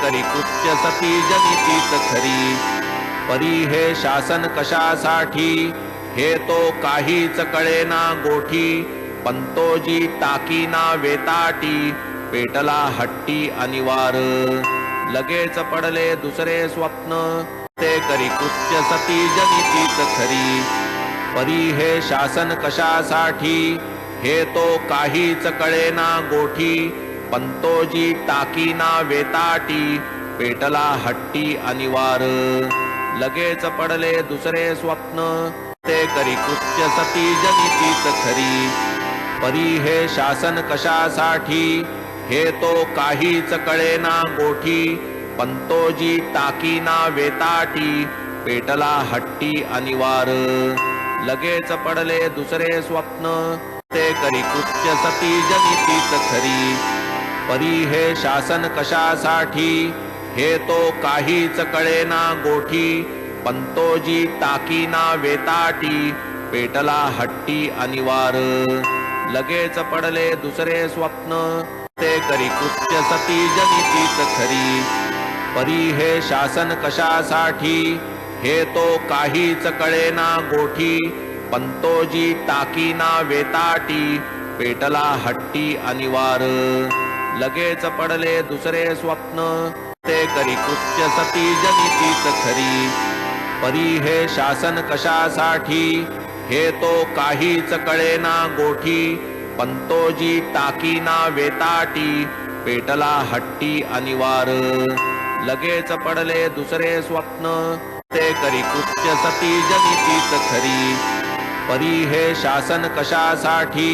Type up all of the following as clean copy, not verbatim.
करी कृत्य सती जनितीच खरी। परी हे शासन कशासाठी, हे तो काहीच कळेना गोठी। पंतोजी टाकीना वेताटी, पेटला हट्टी अनिवार। लगेच पडले दुसरे स्वप्न, ते करी कृत्य सती जनितीच खरी। परी हे शासन कशासाठी, हे तो काहीच कळेना गोठी। पंतोजी टाकीना वेताटी, पेटला हट्टी अनिवार। लगेच पडले दुसरे स्वप्न, ते करी कृत्य सती जनितीच खरी। परी हे शासन कशासाठी, हे तो काहीच कळेना गोठी। पंतोजी टाकीना वेताटी, पेटला हट्टी अनिवार। लगेच पडले दुसरे स्वप्न, ते करी कृत्य सती जनितीच खरी। परी हे शासन कशासाठी, हे तो काहीच कळेना गोठी। पंतोजी टाकीना वेताटी, पेटला हट्टी अनिवार। लगेच पडले दुसरे स्वप्न, ते करी कृत्य सती जनितीच खरी। परी हे शासन कशासाठी, हे तो काहीच कळेना गोठी। पंतोजी टाकीना वेताटी, पेटला हट्टी अनिवार। लगेच पडले दुसरे स्वप्न, ते करी कृत्य सती जनितीच खरी। परी हे शासन कशासाठी, हे तो काहीच कळेना गोठी। पंतोजी टाकीना वेताटी, पेटला हट्टी अनिवार। लगेच पडले दुसरे स्वप्न, ते करी कृत्य सती जनितीच खरी। परी हे शासन कशासाठी,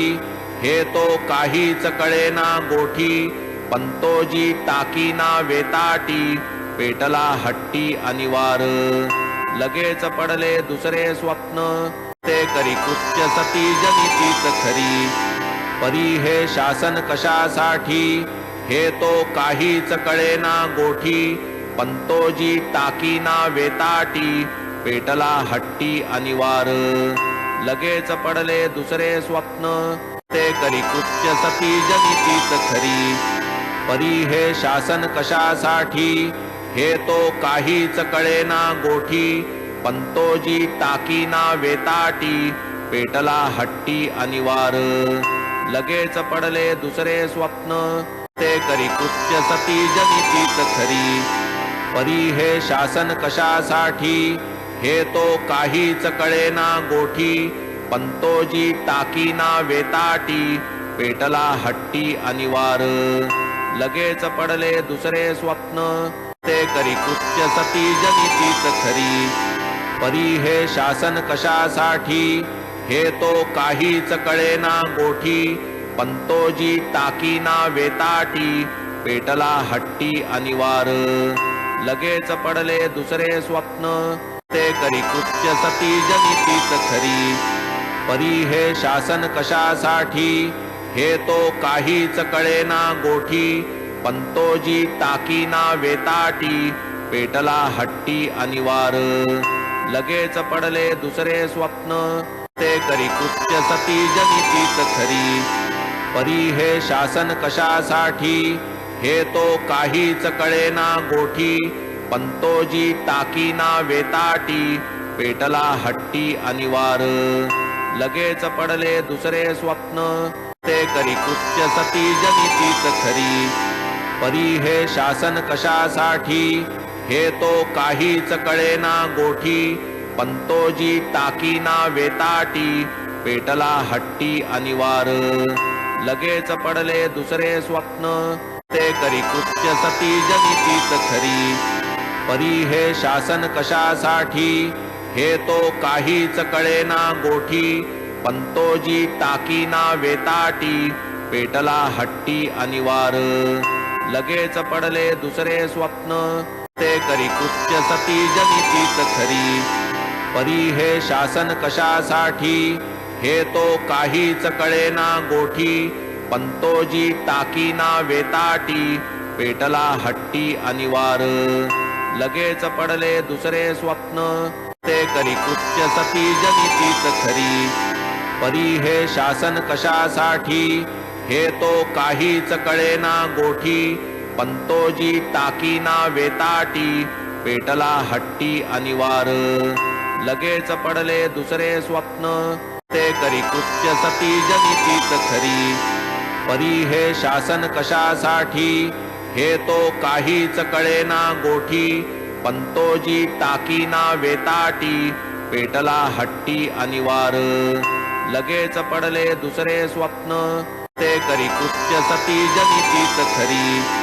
हे तो काहीच कळेना गोठी। पंतोजी टाकीना वेताटी, पेटला हट्टी अनिवार। लगेच पडले दुसरे स्वप्न, ते करी कृत्य सती जनितीच खरी। परी हे शासन कशासाठी, हे तो काहीच कळेना गोठी। पंतोजी टाकीना वेताटी, पेटला हट्टी अनिवार। लगेच पडले दुसरे स्वप्न, ते करी कृत्य सती जनितीच खरी। परी हे शासन कशासाठी, हे तो काहीच कळेना गोठी। पंतोजी टाकीना वेताटी, पेटला हट्टी अनिवार। लगेच पडले दुसरे स्वप्न, ते करी कृत्य सती जनितीच खरी। परी हे शासन कशासाठी, हे तो काहीच कळेना गोठी। पंतोजी टाकीना वेताटी, पेटला हट्टी अनिवार। लगेच पडले दुसरे स्वप्न, ते करी कृत्य सती जनितीच खरी। परी हे शासन कशासाठी, हे तो काहीच कळेना गोठी। पंतोजी टाकीना वेताटी, पेटला हट्टी अनिवार। लगेच पडले दुसरे स्वप्न, ते करी कृत्य सती जनितीच खरी। परी हे शासन कशासाठी, हे तो काहीच कळेना गोठी। पंतोजी टाकीना वेताटी, पेटला हट्टी अनिवार। लगेच पडले दुसरे स्वप्न, ते करी कृत्य सती जनितीच खरी। परी हे शासन कशासाठी, हे तो काहीच कळेना गोठी। पंतोजी टाकीना वेताटी, पेटला हट्टी अनिवार। लगेच पडले दुसरे स्वप्न, ते करी कृत्य सती जनितीच खरी। परी हे शासन कशासाठी, हे तो काहीच कळेना गोठी। पंतोजी टाकीना वेताटी, पेटला हट्टी अनिवार। लगेच पडले दुसरे स्वप्न, ते करी कृत्य सती जनितीच खरी। परी हे शासन कशासाठी, हे तो काहीच कळेना गोठी। पंतोजी टाकीना वेताटी, पेटला हट्टी अनिवार। लगेच पडले दुसरे स्वप्न, ते करी कृत्य सती जनितीच खरी। परी हे शासन कशासाठी, हे तो काहीच कळेना गोठी। पंतोजी टाकीना वेताटी, पेटला हट्टी अनिवार। लगेच पडले दुसरे स्वप्न, ते करी कृत्य सती जनितीच खरी। परी हे शासन कशासाठी, हे तो काहीच कळेना गोठी। पंतोजी टाकीना वेताटी पेटला हट्टी अनिवार लगेच पडले दुसरे स्वप्न ते करी कृत्य सती जनितीच खरी परी हे शासन कशासाठी हे तो काहीच कळेना गोठी पंतोजी टाकीना वेताटी पेटला हट्टी अनिवार लगेच पडले दुसरे स्वप्न ते करी कृत्य सती जनितीच खरी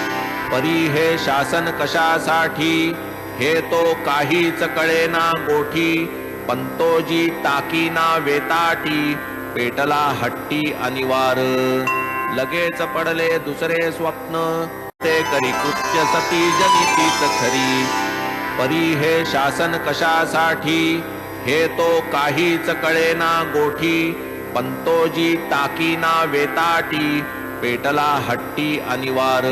परी हे शासन कशासाठी हे तो काहीच कळेना गोठी पंतोजी टाकीना वेताटी पेटला हट्टी अनिवार लगेच पडले दुसरे स्वप्न ते करी कृत्य सती जनितीच खरी परी हे शासन कशासाठी हे तो काहीच कळेना गोठी पंतोजी टाकीना वेताटी पेटला हट्टी अनिवार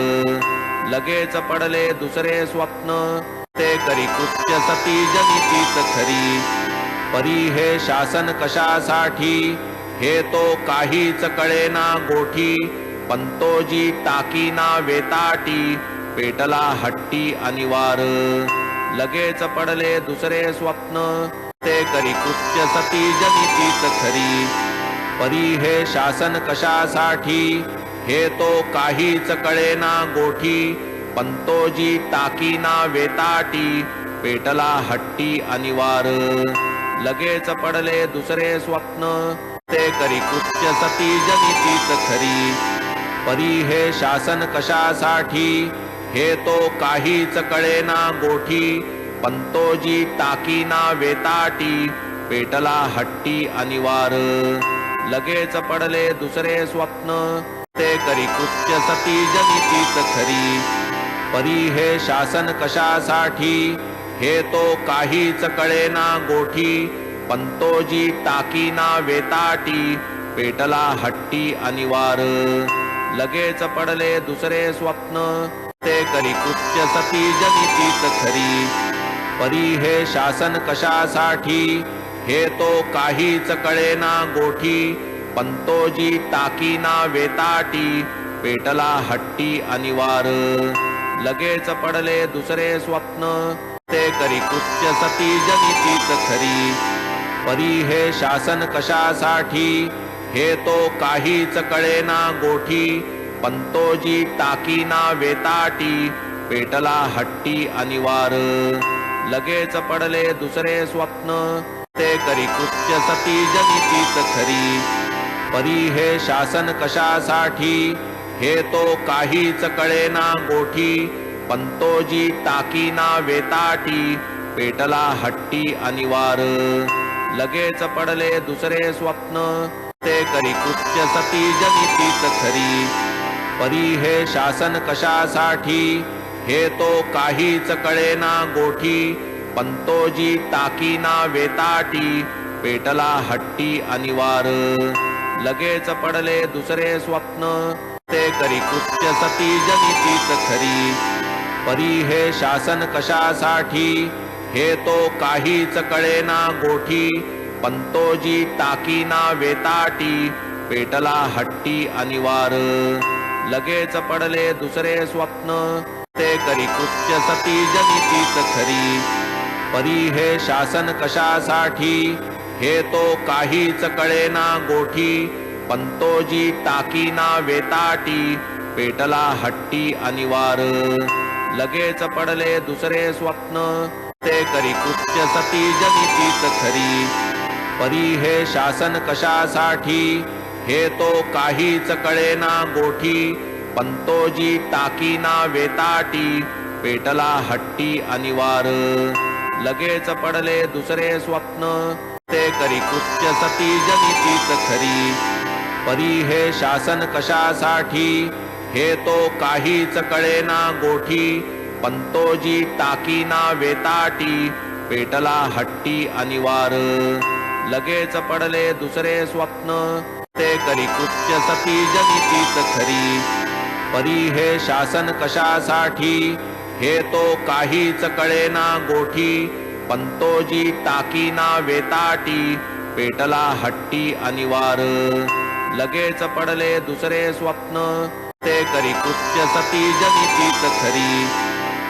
लगेच पडले दुसरे स्वप्न ते करी कृत्य सती जनितीच खरी परी हे शासन कशासाठी हे तो काहीच कळेना गोठी पंतोजी टाकीना वेताटी पेटला हट्टी अनिवार लगेच पडले दुसरे स्वप्न ते करी कृत्य सती जनितीच खरी परी हे शासन कशासाठी हे तो काहीच कळेना गोठी पंतोजी टाकीना वेताटी पेटला हट्टी अनिवार लगेच पडले दुसरे स्वप्न ते करी कृत्य सती जनितीच खरी परी हे शासन कशासाठी हे तो काहीच कळेना गोठी पंतोजी टाकीना वेताटी पेटला हट्टी अनिवार लगेच पडले दुसरे स्वप्न ते करी कृत्य सती जनितीच खरी परी हे शासन कशासाठी हे तो काहीच कळेना गोठी पंतोजी टाकीना वेताटी पेटला हट्टी अनिवार लगेच पडले दुसरे स्वप्न ते करी कृत्य सती जनितीच खरी परी हे शासन कशासाठी हे तो काहीच कळेना गोठी पंतोजी टाकीना वेताटी पेटला हट्टी अनिवार लगेच पडले दुसरे स्वप्न ते करी कृत्य सती जनितीच खरी परी हे शासन कशासाठी हे तो काहीच कळेना गोठी पंतोजी टाकीना वेताटी पेटला हट्टी अनिवार लगेच पडले दुसरे स्वप्न ते करी कृत्य सती जनितीच खरी परी हे शासन कशासाठी हे तो काहीच कळेना गोठी पंतोजी टाकीना वेताटी पेटला हट्टी अनिवार लगेच पडले दुसरे स्वप्न ते करी कृत्य सती जनितीच खरी परी हे शासन कशासाठी हे तो काहीच कळेना गोठी पंतोजी टाकीना वेताटी पेटला हट्टी अनिवार लगेच पडले दुसरे स्वप्न ते करी कृत्य सती जनितीच खरी परी हे शासन कशासाठी हे तो काहीच कळेना गोठी पंतोजी टाकीना वेताटी पेटला हट्टी अनिवार लगेच पडले दुसरे स्वप्न ते करी कृत्य सती जनितीच खरी परी हे शासन कशासाठी हे तो काहीच कळेना गोठी पंतोजी टाकीना वेताटी पेटला हट्टी अनिवार लगेच पडले दुसरे स्वप्न ते करी कृत्य सती जनितीच खरी परी हे शासन कशासाठी हे तो काहीच कळेना गोठी पंतोजी टाकीना वेताटी पेटला हट्टी अनिवार लगेच पडले दुसरे स्वप्न ते करी कृत्य सती जनितीच खरी परी हे शासन कशासाठी हे तो काहीच कळेना गोठी पंतोजी टाकीना वेताटी पेटला हट्टी अनिवार लगेच पडले दुसरे स्वप्न ते करी कृत्य सती जनितीच खरी परी हे शासन कशासाठी हे तो काहीच कळेना गोठी पंतोजी टाकीना वेताटी पेटला हट्टी अनिवार लगेच पडले दुसरे स्वप्न ते करी कृत्य सती जनितीच खरी.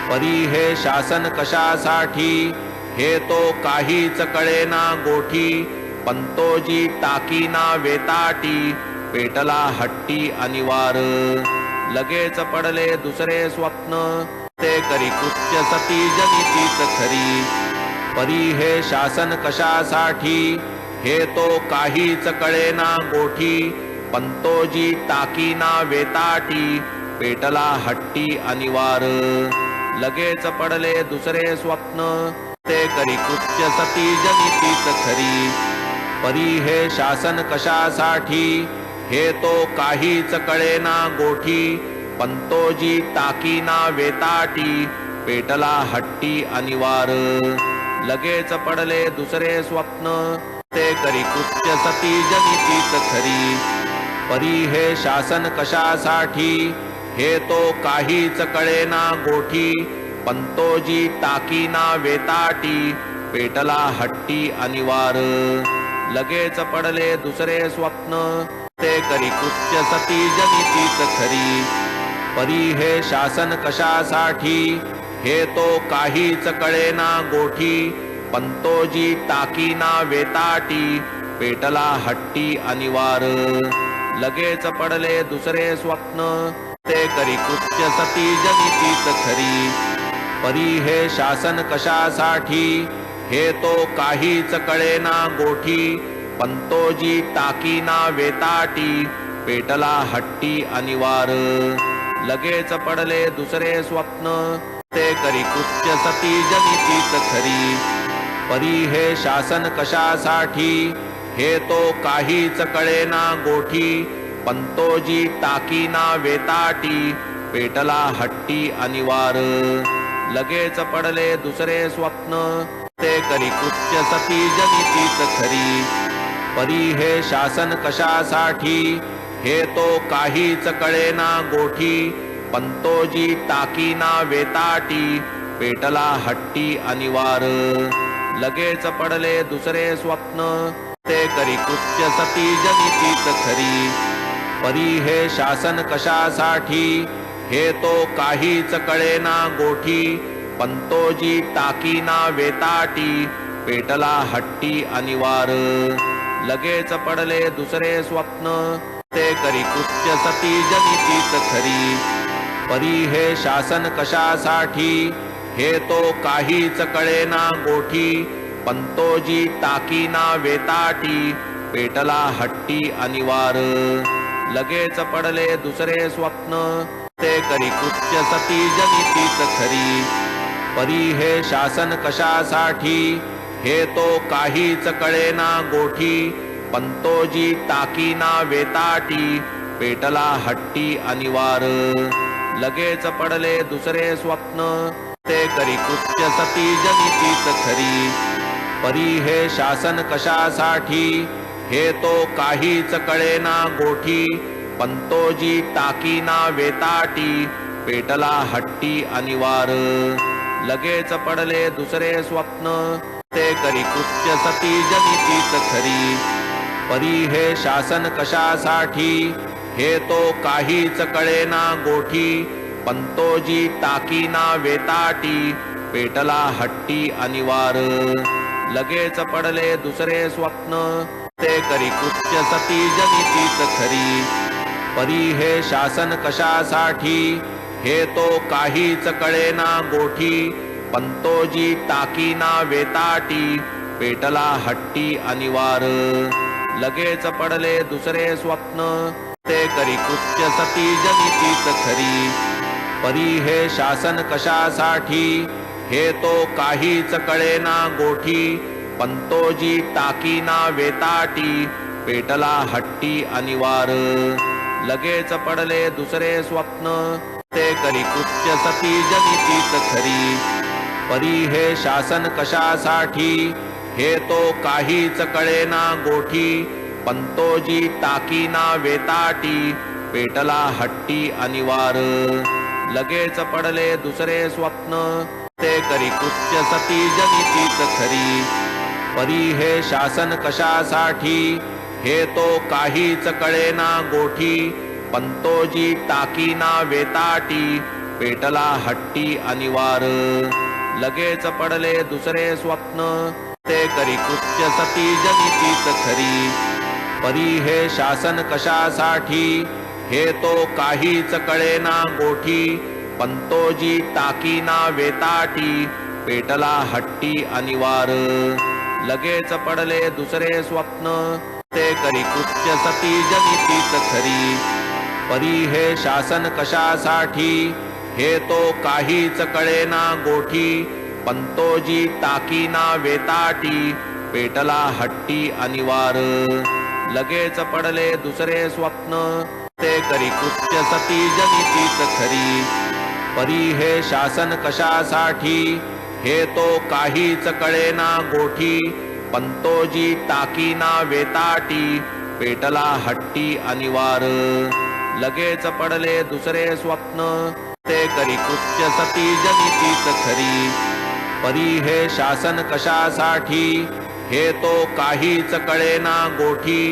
परी हे शासन कशासाठी, हे तो काहीच कळेना गोठी. पंतोजी टाकीना वेताटी, पेटला हट्टी अनिवार. लगेच पडले दुसरे स्वप्न, ते करी कृत्य सती जनितीच खरी. परी हे शासन कशासाठी, हे तो काहीच कळेना गोठी. पंतोजी टाकीना वेताटी, पेटला हट्टी अनिवार. लगेच पडले दुसरे स्वप्न, ते करी कृत्य सती जनितीच खरी. परी हे शासन कशासाठी, हे तो काहीच कळेना गोठी. पंतोजी टाकीना वेताटी, पेटला हट्टी अनिवार. लगेच पडले दुसरे स्वप्न, ते करी कृत्य सती जनितीच खरी. परी हे शासन कशासाठी, हे तो काहीच कळेना गोठी. पंतोजी टाकीना वेताटी, पेटला हट्टी अनिवार. लगेच पडले दुसरे स्वप्न, ते करी कृत्य सती जनितीच खरी. परी हे शासन कशासाठी, हे तो काहीच कळेना गोठी. पंतोजी टाकीना वेताटी, पेटला हट्टी अनिवार. लगेच पडले दुसरे स्वप्न, ते करी कृत्य सती जनितीच खरी. परी हे शासन कशासाठी, हे तो काहीच कळेना गोठी. पंतोजी टाकीना वेताटी, पेटला हट्टी अनिवार. लगेच पडले दुसरे स्वप्न, ते करी कृत्य सती जनितीच खरी. परी हे शासन कशासाठी, हे तो काहीच कळेना गोठी. पंतोजी टाकीना वेताटी, पेटला हट्टी अनिवार. लगेच पडले दुसरे स्वप्न, ते करी कृत्य सती जनितीच खरी. परी हे शासन कशासाठी, हे तो काहीच कळेना गोठी. पंतोजी टाकीना वेताटी, पेटला हट्टी अनिवार. लगेच पडले दुसरे स्वप्न, ते करी कृत्य सती जनितीच खरी. परी हे शासन कशासाठी, हे तो काहीच कळेना गोठी. पंतोजी टाकीना वेताटी, पेटला हट्टी अनिवार. लगेच पडले दुसरे स्वप्न, ते करी कृत्य सती जनितीच खरी. परी हे शासन कशासाठी, हे तो काहीच कळेना गोठी. पंतोजी टाकीना वेताटी, पेटला हट्टी अनिवार. लगेच पडले दुसरे स्वप्न, ते करी कृत्य सती जनितीच खरी. परी हे शासन कशासाठी, हे तो काहीच कळेना गोठी. पंतोजी टाकीना वेताटी, पेटला हट्टी अनिवार. लगेच पडले दुसरे स्वप्न, ते करी कृत्य सती जनितीच खरी. परी हे शासन कशासाठी, हे तो काहीच कळेना गोठी. पंतोजी टाकीना वेताटी, पेटला हट्टी अनिवार. लगेच पडले दुसरे स्वप्न, ते करी कृत्य सती जनितीच खरी. परी हे शासन कशासाठी, हे तो काहीच कळेना गोठी. पंतोजी टाकीना वेताटी, पेटला हट्टी अनिवार. लगेच पडले दुसरे स्वप्न, ते करी कृत्य सती जनितीच खरी. परी हे शासन कशासाठी, हे तो काहीच कळेना गोठी. पंतोजी टाकीना वेताटी, पेटला हट्टी अनिवार. लगेच पडले दुसरे स्वप्न, ते करी कृत्य सती जनितीच खरी. परी हे शासन कशासाठी, हे तो काहीच कळेना गोठी. पंतोजी टाकीना वेताटी, पेटला हट्टी अनिवार. लगेच पडले दुसरे स्वप्न, ते करी कृत्य सती जनितीच खरी. परी हे शासन कशासाठी, हे तो काहीच कळेना गोठी. पंतोजी टाकीना वेताटी, पेटला हट्टी अनिवार. लगेच पडले दुसरे स्वप्न, ते करी कृत्य सती जनितीच खरी. परी हे शासन कशासाठी, हे तो काहीच कळेना गोठी. पंतोजी टाकीना वेताटी पेटला हट्टी अनिवार लगेच पडले दुसरे स्वप्न ते करी कृत्य सती जनितीच खरी परी हे शासन कशासाठी हे तो काहीच कळेना गोठी पंतोजी टाकीना वेताटी पेटला हट्टी अनिवार लगेच पडले दुसरे स्वप्न ते करी कृत्य सती जनितीच खरी परी हे शासन कशासाठी हे तो काहीच कळेना गोठी पंतोजी टाकीना वेताटी पेटला हट्टी अनिवार लगेच पडले दुसरे स्वप्न ते करी कृत्य सती जनितीच खरी परी हे शासन कशासाठी हे तो काहीच कळेना गोठी पंतोजी टाकीना वेताटी पेटला हट्टी अनिवार लगेच पडले दुसरे स्वप्न ते करी कृत्य सती जनितीच खरी परी हे शासन कशासाठी हे तो काहीच कळेना गोठी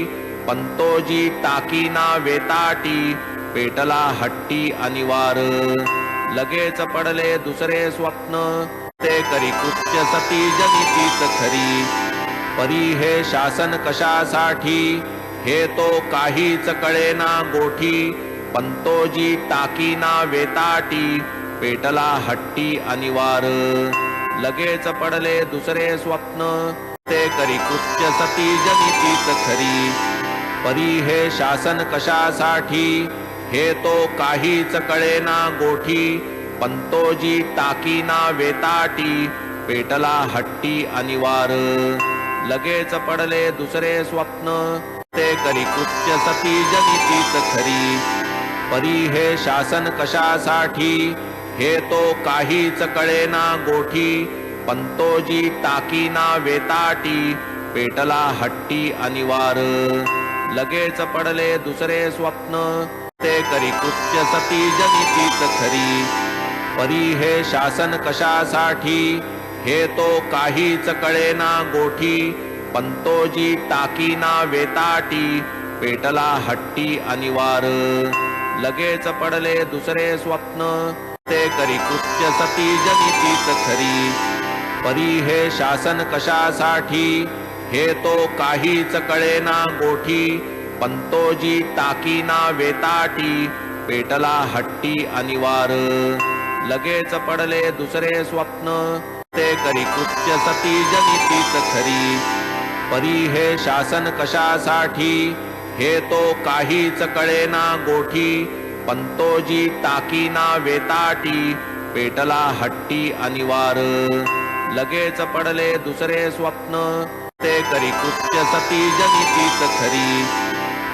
पंतोजी टाकीना वेताटी पेटला हट्टी अनिवार लगेच पडले दुसरे स्वप्न ते करी कृत्य सती जनितीच खरी परी हे शासन कशासाठी हे तो काहीच कळेना गोठी पंतोजी टाकीना वेताटी पेटला हट्टी अनिवार लगेच पडले दुसरे स्वप्न ते करी कृत्य सती जनितीच खरी परी हे शासन कशासाठी हे तो काहीच कळेना गोठी पंतोजी टाकीना वेताटी पेटला हट्टी अनिवार लगेच पडले दुसरे स्वप्न ते करी कृत्य सती जनितीच खरी परी हे शासन कशासाठी हे तो काहीच कळेना गोठी पंतोजी टाकीना वेताटी पेटला हट्टी अनिवार लगेच पडले दुसरे स्वप्न ते करी कृत्य सती जनितीच खरी परी हे शासन कशासाठी हे तो काहीच कळेना गोठी पंतोजी टाकीना वेताटी पेटला हट्टी अनिवार लगेच पडले दुसरे स्वप्न ते करी कृत्य सती जनितीच खरी परी हे शासन कशासाठी हे तो काहीच कळेना गोठी पंतोजी टाकीना वेताटी पेटला हट्टी अनिवार लगेच पडले दुसरे स्वप्न ते करी कृत्य सती जनितीच खरी परी हे शासन कशासाठी हे तो काहीच कळेना गोठी पंतोजी टाकीना वेताटी पेटला हट्टी अनिवार लगेच पडले दुसरे स्वप्न ते करी कृत्य सती जनितीच खरी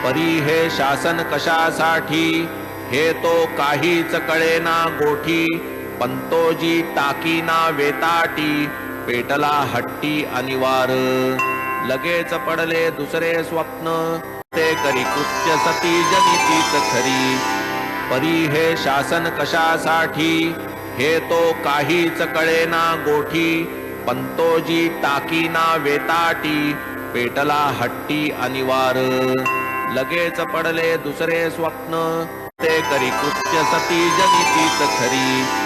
परी हे शासन कशासाठी हे तो काहीच कळेना गोठी पंतोजी टाकीना वेताटी पेटला हट्टी अनिवार लगेच पडले दुसरे स्वप्न ते करी कृत्य सती जनितीच खरी परी हे शासन कशासाठी हे तो काहीच कळेना गोठी पंतोजी टाकीना वेताटी पेटला हट्टी अनिवार लगेच पडले दुसरे स्वप्न ते करी कृत्य सती जनितीच खरी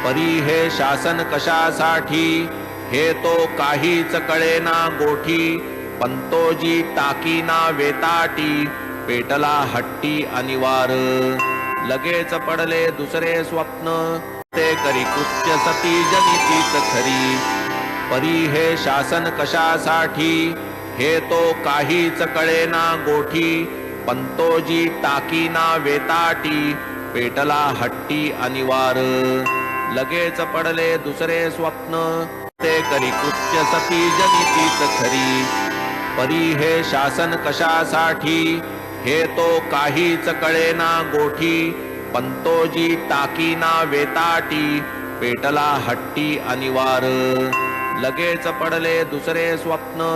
परी हे शासन कशासाठी हे तो काहीच कळेना गोठी पंतोजी टाकीना वेताटी पेटला हट्टी अनिवार लगेच पडले दुसरे स्वप्न ते करी कृत्य सती जनितीच खरी परी हे शासन कशासाठी हे तो काहीच कळेना गोठी पंतोजी टाकीना वेताटी पेटला हट्टी अनिवार लगेच पडले दुसरे स्वप्न ते करी कृत्य सती जनितीच खरी परी हे शासन कशासाठी हे तो काहीच कळेना गोठी पंतोजी टाकीना वेताटी पेटला हट्टी अनिवार लगेच पडले दुसरे स्वप्न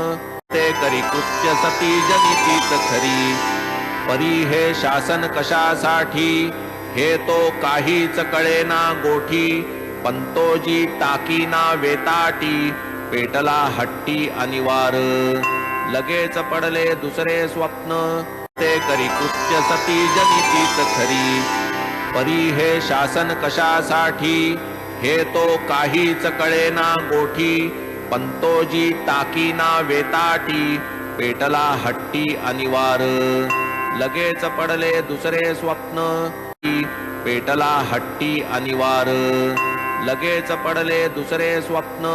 ते करी कृत्य सती जनितीच खरी परी हे शासन कशासाठी हे तो काहीच कळेना गोठी पंतोजी टाकीना वेताटी पेटला हट्टी अनिवार लगेच पडले दुसरे स्वप्न ते करी कृत्य सती जनितीच खरी. परी हे शासन कशासाठी हे तो काहीच कळेना गोठी. पंतोजी टाकीना वेताटी पेटला हट्टी अनिवार. लगेच पडले दुसरे स्वप्न पेटला हट्टी अनिवार. लगेच पडले दुसरे स्वप्न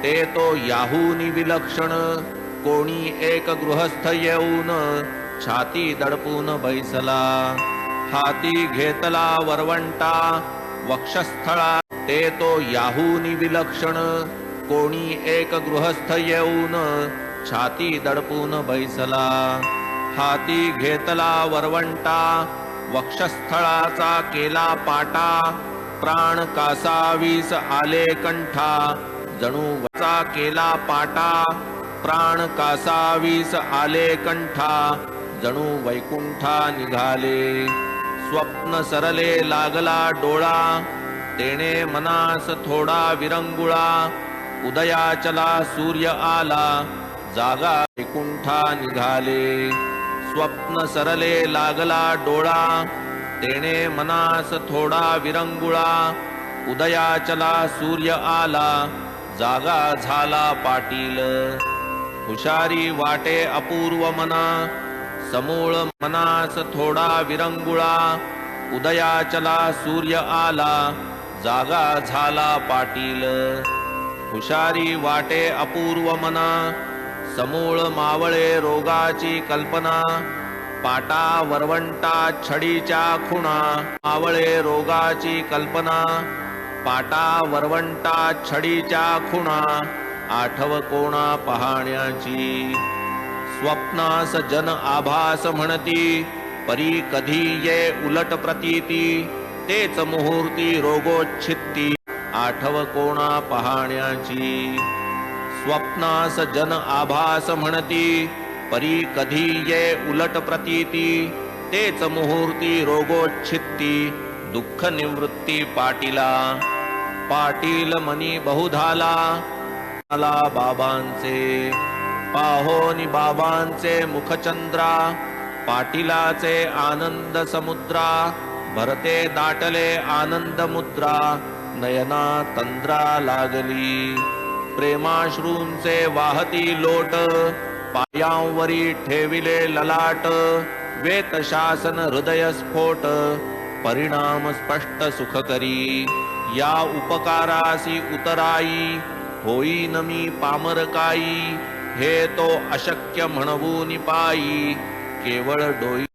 ते तो याहूनी विलक्षण. कोणी एक गृहस्थ येऊन छाती दडपून बैसला. हाती घेतला वरवंटा वक्षस्थळा ते तो याहूनी विलक्षण. कोणी एक गृहस्थ येऊन छाती दडपून बैसला. हाती घेतला वरवंटा वक्षस्थळाचा केला पाटा. प्राण कासावीस आले कंठा जणू वचा केला पाटा. प्राण कासावीस आले कंठा जणू वैकुंठा निघाले. स्वप्न सरले लागला डोळा तेणे मनास थोडा विरंगुळा. उदयाचला सूर्य आला जागा वैकुंठा निघाले. स्वप्न सरले लागला डोळा तेणे मनास थोडा विरंगुळा. उदयाचला सूर्य आला जागा झाला पाटील. हुशारी वाटे अपूर्व मना समूळ मनास थोडा विरंगुळा. उदयाचला सूर्य आला जागा झाला पाटील. हुशारी वाटे अपूर्व मना समूळ मावळे रोगाची कल्पना. पाटा वरवंटा छडीच्या खुणा मावळे रोगाची कल्पना. पाटा वरवंटा छडीच्या खुणा आठव कोणा पाहण्याची. स्वप्नास जन आभास म्हणती परी कधी ये उलट प्रतीती. तेच मुहूर्ती रोगोच्छित्ती आठव कोणा पाहण्याची. स्वप्नास जन आभास म्हणती परी कधी ये उलट प्रतीती. तेच मुहूर्ती रोगोच्छित्ती दुःख निवृत्ती पाटीला. पाटील मनी बहुधाला आला बाबांचे पाहोनी बाबांचे मुखचंद्रा. पाटीलाचे आनंद समुद्रा भरते दाटले आनंद मुद्रा. नयना तंद्रा लागली प्रेमाश्रूंचे वाहती लोट. पायांवरी ठेविले ललाट वेत शासन हृदय स्फोट. परिणाम स्पष्ट सुख करी या उपकारासी उतराई. होईन मी पामरकाई हे तो अशक्य म्हणवून पायी. केवळ डोई